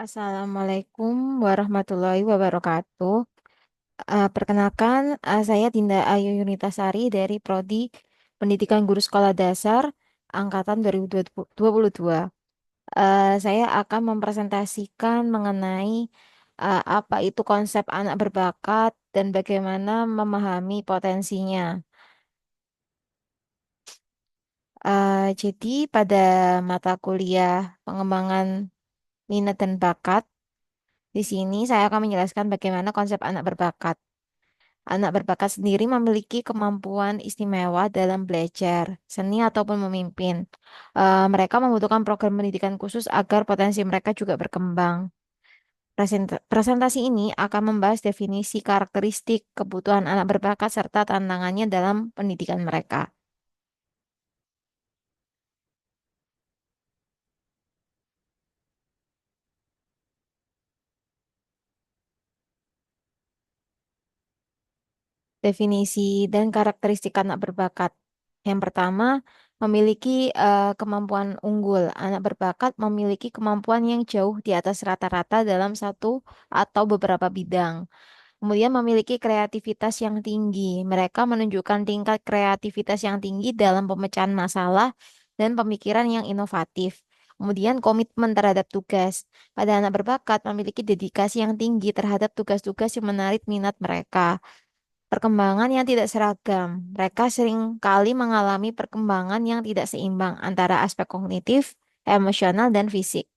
Assalamualaikum warahmatullahi wabarakatuh. Perkenalkan, saya Dinda Ayu Yunitasari dari Prodi Pendidikan Guru Sekolah Dasar Angkatan 2022. Saya akan mempresentasikan mengenai apa itu konsep anak berbakat dan bagaimana memahami potensinya. Jadi pada mata kuliah pengembangan minat dan bakat, di sini saya akan menjelaskan bagaimana konsep anak berbakat. Anak berbakat sendiri memiliki kemampuan istimewa dalam belajar, seni ataupun memimpin. Mereka membutuhkan program pendidikan khusus agar potensi mereka juga berkembang. Presentasi ini akan membahas definisi karakteristik kebutuhan anak berbakat serta tantangannya dalam pendidikan mereka. Definisi dan karakteristik anak berbakat. Yang pertama, memiliki kemampuan unggul. Anak berbakat memiliki kemampuan yang jauh di atas rata-rata dalam satu atau beberapa bidang. Kemudian memiliki kreativitas yang tinggi. Mereka menunjukkan tingkat kreativitas yang tinggi dalam pemecahan masalah dan pemikiran yang inovatif. Kemudian komitmen terhadap tugas. Pada anak berbakat memiliki dedikasi yang tinggi terhadap tugas-tugas yang menarik minat mereka. Perkembangan yang tidak seragam. Mereka sering kali mengalami perkembangan yang tidak seimbang antara aspek kognitif, emosional, dan fisik.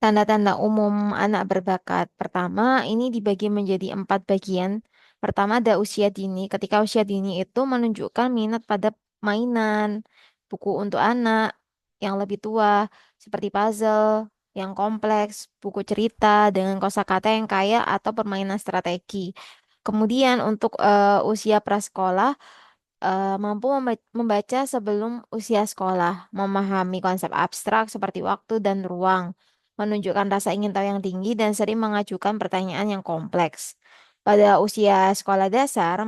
Tanda-tanda umum anak berbakat. Pertama, ini dibagi menjadi 4 bagian. Pertama, ada usia dini. Ketika usia dini itu menunjukkan minat pada mainan, buku untuk anak yang lebih tua, seperti puzzle yang kompleks, buku cerita dengan kosakata yang kaya, atau permainan strategi. Kemudian untuk usia prasekolah, mampu membaca sebelum usia sekolah, memahami konsep abstrak seperti waktu dan ruang, menunjukkan rasa ingin tahu yang tinggi dan sering mengajukan pertanyaan yang kompleks. Pada usia sekolah dasar,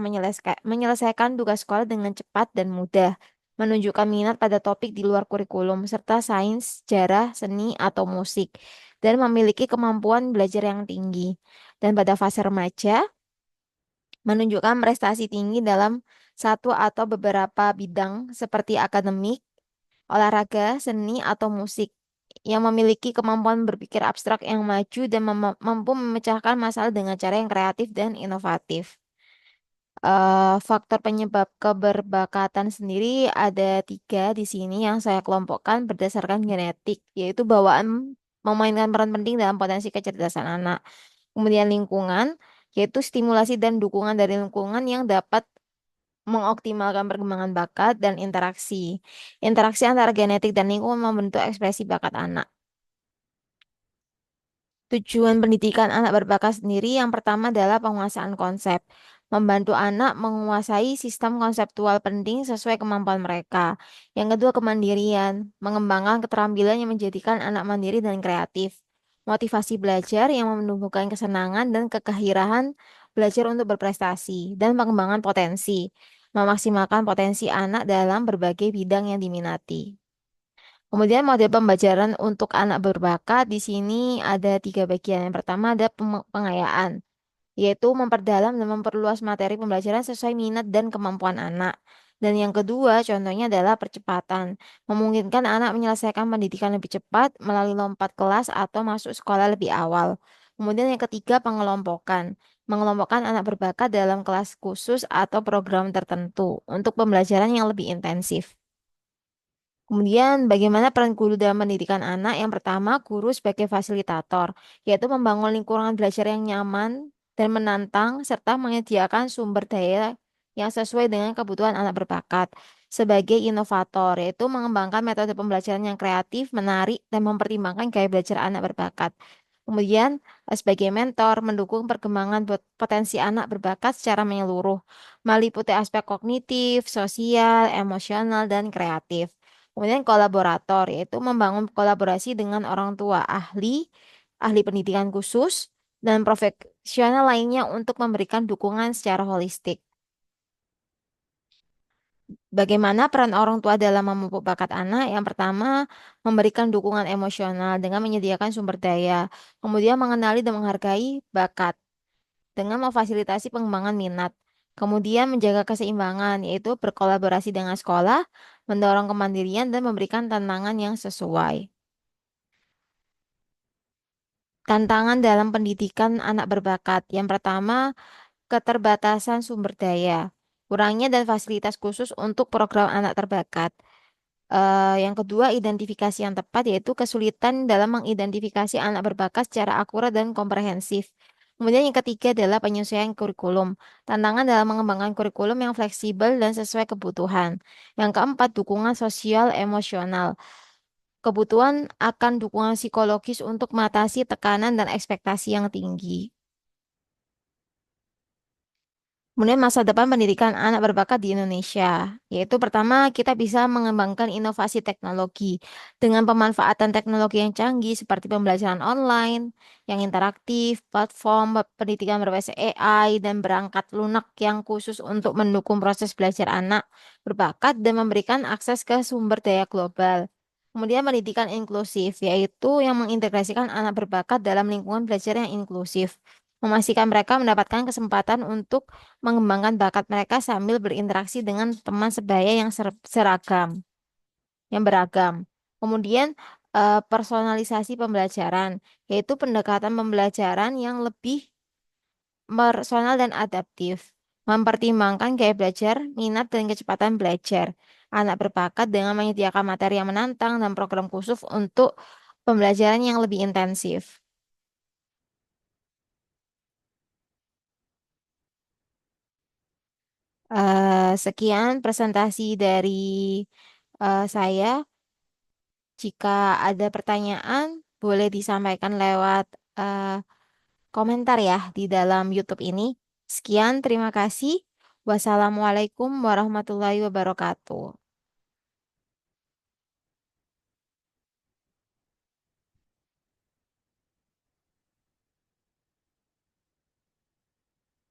menyelesaikan tugas sekolah dengan cepat dan mudah, menunjukkan minat pada topik di luar kurikulum, serta sains, sejarah, seni, atau musik, dan memiliki kemampuan belajar yang tinggi. Dan pada fase remaja, menunjukkan prestasi tinggi dalam satu atau beberapa bidang seperti akademik, olahraga, seni, atau musik, yang memiliki kemampuan berpikir abstrak yang maju dan mampu memecahkan masalah dengan cara yang kreatif dan inovatif. Faktor penyebab keberbakatan sendiri ada 3 di sini yang saya kelompokkan berdasarkan genetik, yaitu bawaan memainkan peran penting dalam potensi kecerdasan anak. Kemudian lingkungan, yaitu stimulasi dan dukungan dari lingkungan yang dapat mengoptimalkan perkembangan bakat dan interaksi. Interaksi antara genetik dan lingkungan membentuk ekspresi bakat anak. Tujuan pendidikan anak berbakat sendiri yang pertama adalah penguasaan konsep. Membantu anak menguasai sistem konseptual penting sesuai kemampuan mereka. Yang kedua, kemandirian. Mengembangkan keterampilan yang menjadikan anak mandiri dan kreatif. Motivasi belajar yang menumbuhkan kesenangan dan kegembiraan belajar untuk berprestasi. Dan pengembangan potensi. Memaksimalkan potensi anak dalam berbagai bidang yang diminati. Kemudian model pembelajaran untuk anak berbakat di sini ada 3 bagian. Yang pertama ada pengayaan, yaitu memperdalam dan memperluas materi pembelajaran sesuai minat dan kemampuan anak. Dan yang kedua contohnya adalah percepatan, memungkinkan anak menyelesaikan pendidikan lebih cepat melalui lompat kelas atau masuk sekolah lebih awal. Kemudian yang ketiga pengelompokan, mengelompokkan anak berbakat dalam kelas khusus atau program tertentu untuk pembelajaran yang lebih intensif. Kemudian, bagaimana peran guru dalam pendidikan anak? Yang pertama, guru sebagai fasilitator, yaitu membangun lingkungan belajar yang nyaman dan menantang, serta menyediakan sumber daya yang sesuai dengan kebutuhan anak berbakat. Sebagai inovator, yaitu mengembangkan metode pembelajaran yang kreatif, menarik, dan mempertimbangkan gaya belajar anak berbakat. Kemudian, sebagai mentor, mendukung perkembangan potensi anak berbakat secara menyeluruh, meliputi aspek kognitif, sosial, emosional, dan kreatif. Kemudian kolaborator, yaitu membangun kolaborasi dengan orang tua, ahli pendidikan khusus, dan profesional lainnya untuk memberikan dukungan secara holistik. Bagaimana peran orang tua dalam memupuk bakat anak? Yang pertama, memberikan dukungan emosional dengan menyediakan sumber daya, kemudian mengenali dan menghargai bakat dengan memfasilitasi pengembangan minat. Kemudian menjaga keseimbangan, yaitu berkolaborasi dengan sekolah, mendorong kemandirian, dan memberikan tantangan yang sesuai. Tantangan dalam pendidikan anak berbakat. Yang pertama, keterbatasan sumber daya, kurangnya dan fasilitas khusus untuk program anak terbakat. Yang kedua, identifikasi yang tepat, yaitu kesulitan dalam mengidentifikasi anak berbakat secara akurat dan komprehensif. Kemudian yang ketiga adalah penyesuaian kurikulum. Tantangan dalam mengembangkan kurikulum yang fleksibel dan sesuai kebutuhan. Yang keempat, dukungan sosial emosional. Kebutuhan akan dukungan psikologis untuk mengatasi tekanan dan ekspektasi yang tinggi. Kemudian masa depan pendidikan anak berbakat di Indonesia, yaitu pertama kita bisa mengembangkan inovasi teknologi dengan pemanfaatan teknologi yang canggih seperti pembelajaran online, yang interaktif, platform pendidikan berbasis AI, dan berangkat lunak yang khusus untuk mendukung proses belajar anak berbakat dan memberikan akses ke sumber daya global. Kemudian pendidikan inklusif, yaitu yang mengintegrasikan anak berbakat dalam lingkungan belajar yang inklusif, memastikan mereka mendapatkan kesempatan untuk mengembangkan bakat mereka sambil berinteraksi dengan teman sebaya yang seragam, yang beragam. Kemudian personalisasi pembelajaran, yaitu pendekatan pembelajaran yang lebih personal dan adaptif, mempertimbangkan gaya belajar, minat, dan kecepatan belajar. Anak berbakat dengan menyediakan materi yang menantang dan program khusus untuk pembelajaran yang lebih intensif. Sekian presentasi dari saya. Jika ada pertanyaan, boleh disampaikan lewat eh, komentar ya di dalam YouTube ini. Sekian, terima kasih. Wassalamualaikum warahmatullahi wabarakatuh.